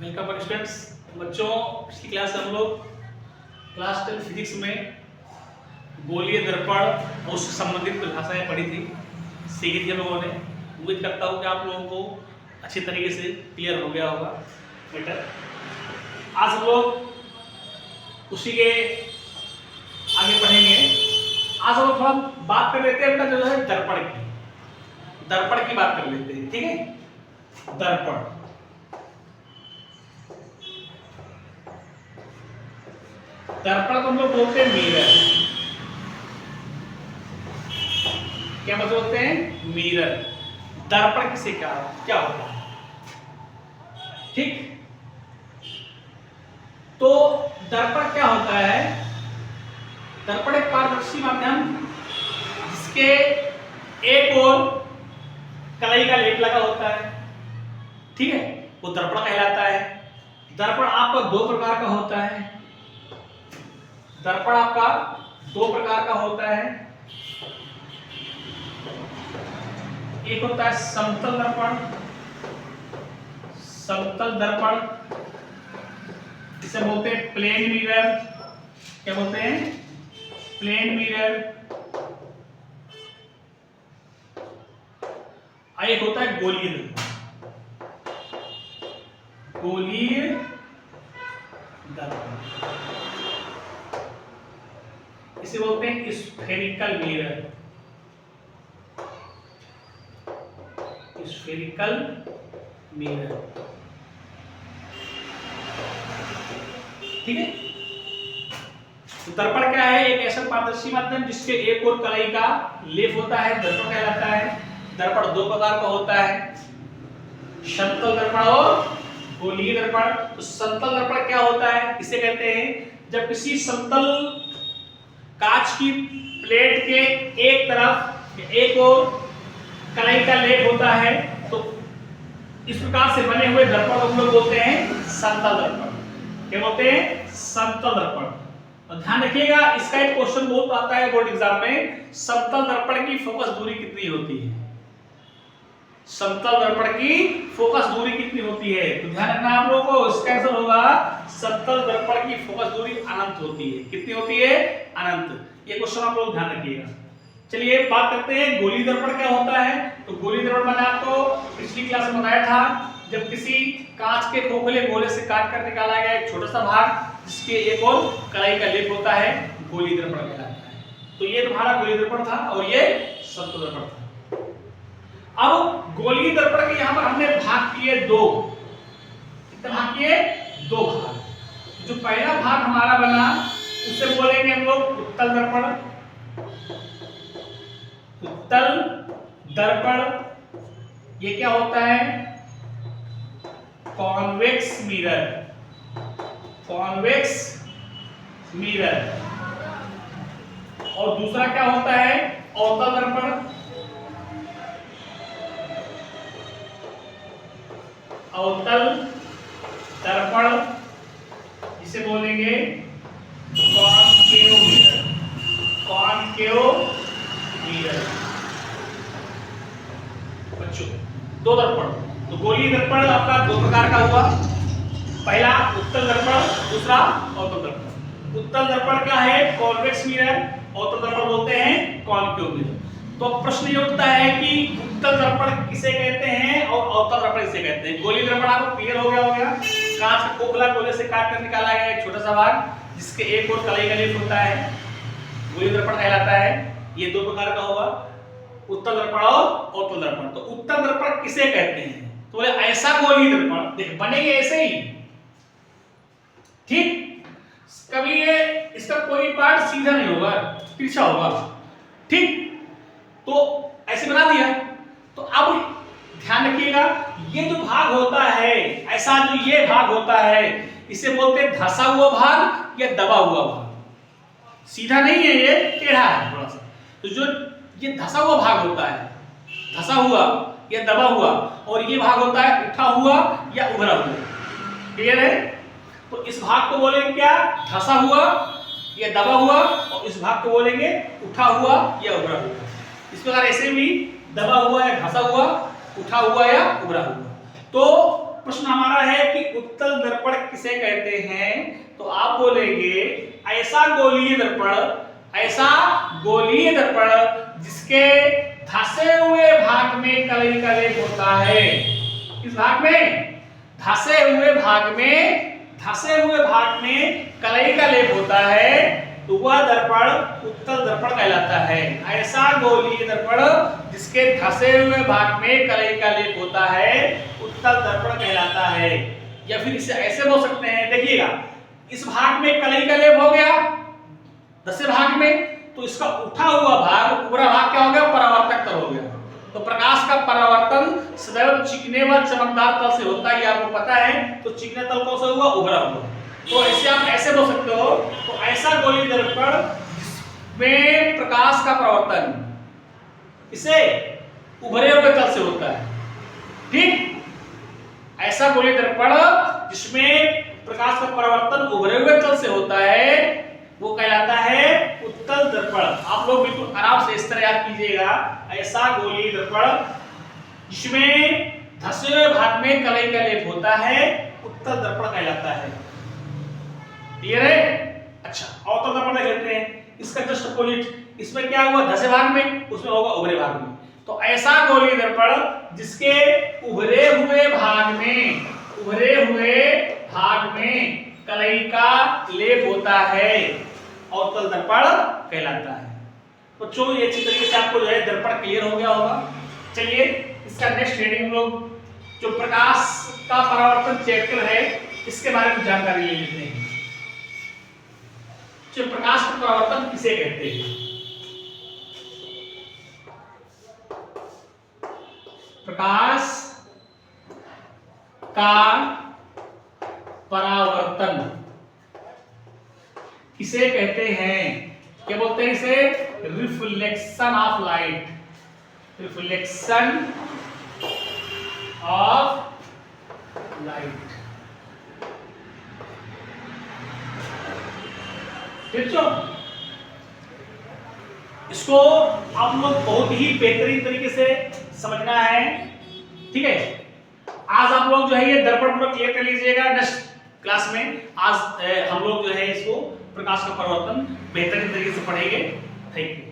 Welcome students. बच्चों, पिछली class हम लोग क्लास 10 फिजिक्स में गोलीय दर्पण और उससे संबंधित परिभाषाएं पढ़ी थी, सीखी थी हम लोगों ने। उम्मीद करता हूँ कि आप लोगों को अच्छी तरीके से क्लियर हो गया होगा बेटर। आज हम लोग उसी के आगे पढ़ेंगे। आज हम लोग थोड़ा बात कर लेते हैं अपना जो है दर्पण की बात कर लेते हैं, ठीक है। दर्पण को हम लोग बोलते हैं मिरर। क्या मतलब बोलते हैं? मिरर। दर्पण किसे क्या होता है, ठीक। तो दर्पण क्या होता है? दर्पण एक पारदर्शी माध्यम जिसके एक ओर कलाई का लेप लगा होता है, ठीक है, वो दर्पण कहलाता है। दर्पण आपका दो प्रकार का होता है। दर्पण आपका दो प्रकार का होता है। एक होता है समतल दर्पण। समतल दर्पण इसे बोलते हैं प्लेन मिरर। क्या बोलते हैं? Plane mirror. एक होता है गोलीय दर्पण। गोलीय दर्पण इसे बोलते हैं स्फेरिकल मिरर। स्फेरिकल मिरर, ठीक है। तो दर्पण क्या है? एक ऐसा पारदर्शी माध्यम जिसके एक ओर कलाई का लेप होता है, दर्पण कहलाता है। दर्पण दो प्रकार का होता है, समतल दर्पण और गोलीय दर्पण। तो समतल दर्पण क्या होता है? इसे कहते हैं जब किसी समतल कांच की प्लेट के एक तरफ एक ओर कलाई का लेप होता है, तो इस प्रकार से बने हुए दर्पण को हम लोग बोलते हैं समतल दर्पण। क्या बोलते हैं? समतल दर्पण। और ध्यान रखिएगा, इसका एक क्वेश्चन बहुत आता है बोर्ड एग्जाम में। समतल दर्पण की फोकस दूरी कितनी होती है? समतल दर्पण की फोकस दूरी कितनी होती है? तो ध्यान रखना आप लोगों को। इसका आंसर होगा समतल दर्पण की फोकस दूरी अनंत होती है। कितनी होती है? अनंत। ये क्वेश्चन आप लोग ध्यान रखिएगा। चलिए बात करते हैं गोलीय दर्पण क्या होता है। तो गोलीय दर्पण मैंने आपको पिछली क्लास में बताया था, जब किसी कांच के खोखले गोले से काट कर निकाला गया एक छोटा सा भाग जिसके एक ओर कलाई का लेप होता है, गोलीय दर्पण कहलाता है। तो ये तुम्हारा गोलीय दर्पण था और ये समतल दर्पण था। अब गोलीय दर्पण के यहां पर हमने भाग किए दो। कितने भाग किए? दो भाग। जो पहला भाग हमारा बना उसे बोलेंगे हम लोग उत्तल दर्पण। उत्तल दर्पण ये क्या होता है? Convex mirror. Convex mirror. और दूसरा क्या होता है? अवतल दर्पण। अवतल दर्पण जिसे बोलेंगे कॉनकेव मिरर। Concave mirror. बच्चों, दो दर्पण। तो गोलीय दर्पण आपका दो प्रकार का हुआ। पहला उत्तल दर्पण, दूसरा अवतल दर्पण। उत्तल दर्पण क्या है? Convex mirror. अवतल दर्पण बोलते हैं कॉनकेव मिरर। तो प्रश्न ये उठता है कि उत्तल दर्पण किसे कहते हैं और अवतल दर्पण किसे कहते हैं। गोलीय दर्पण आपको क्लियर हो गया होगा। कांच का खोखला गोले से काट कर निकाला गया एक छोटा सा भाग जिसके एक ओर कलाई का लेप होता है, गोलीय दर्पण कहलाता है। ये दो प्रकार का होगा, उत्तल दर्पण और अवतल दर्पण। तो उत्तल दर्पण किसे कहते हैं? तो बोले ऐसा गोलीय दर्पण देख बनेंगे ऐसे ही, ठीक। कभी ये इसका कोई पार्ट सीधा नहीं होगा, तिरछा होगा, ठीक। तो ऐसे बना दिया। तो अब ध्यान रखिएगा, ये जो भाग होता है, ऐसा जो ये भाग होता है, इसे बोलते हैं धंसा हुआ भाग या दबा हुआ भाग। सीधा नहीं है, ये टेढ़ा है थोड़ा सा। तो जो ये धंसा हुआ भाग होता है, धंसा हुआ या दबा हुआ, और ये भाग होता है उठा हुआ या उभरा हुआ। क्लियर है? तो इस भाग को बोलेंगे क्या? धंसा हुआ या दबा हुआ, और इस भाग को बोलेंगे उठा हुआ या उभरा हुआ। इस प्रकार ऐसे भी दबा हुआ या धंसा हुआ, उठा हुआ या उभरा हुआ। तो प्रश्न हमारा है कि उत्तल दर्पण किसे कहते हैं, तो आप बोलेंगे ऐसा गोलीय दर्पण जिसके धंसे हुए भाग में कलई का लेप होता है। इस भाग में धंसे हुए भाग में कलई का लेप होता है, तो वह दर्पण उत्तल दर्पण कहलाता है। ऐसा गोलीय दर्पण जिसके धंसे हुए भाग में कलई का लेप होता है उत्तल दर्पण कहलाता है। या फिर इसे ऐसे बोल सकते हैं, देखिएगा इस भाग में कलई का लेप हो गया धंसे भाग में, तो इसका उठा हुआ भाग, ऊपरा भाग क्या हो गया, परावर्तक तल हो गया। तो प्रकाश का परावर्तन सदैव चिकने व चमकदार तल से होता है, ये आपको पता है। तो चिकने तल कौन सा हुआ, उभरा हुआ। तो ऐसे आप ऐसे बोल सकते हो, तो ऐसा गोलीय दर्पण जिसमें प्रकाश का परावर्तन इसे उभरे हुए तल से होता है। ठीक, ऐसा गोलीय दर्पण जिसमें प्रकाश का परावर्तन उभरे हुए तल से होता है वो कहलाता है उत्तल दर्पण। आप लोग बिल्कुल आराम से इस तरह याद कीजिएगा, ऐसा गोलीय दर्पण जिसमें धंसे हुए भाग में कलई का लेप होता है उत्तल दर्पण कहलाता है। क्लियर है? अच्छा, अवतल दर्पण देख लेते हैं। इसका जस्ट अपोजिट, इसमें क्या हुआ, धंसे भाग में, उसमें होगा उभरे भाग में। तो ऐसा गोलीय दर्पण जिसके उभरे हुए भाग में कलई का लेप होता है अवतल दर्पण कहलाता है। तो जो ये अच्छी तरीके से आपको जो है दर्पण क्लियर हो गया होगा। चलिए इसका नेक्स्ट हेडिंग लोग जो प्रकाश का परावर्तन चैप्टर है इसके बारे में जानकारी ले लेते हैं। जो प्रकाश का परावर्तन किसे कहते हैं? प्रकाश का परावर्तन किसे कहते हैं? क्या बोलते हैं इसे? Reflection of light. Reflection of light. ठीक है, इसको आप लोग बहुत ही बेहतरीन तरीके से समझना है। ठीक है, आज आप लोग जो है ये दर्पण पूरा क्लियर कर लीजिएगा। नेक्स्ट क्लास में आज हम लोग जो है इसको प्रकाश का परावर्तन बेहतरीन तरीके से पढ़ेंगे। Thank you.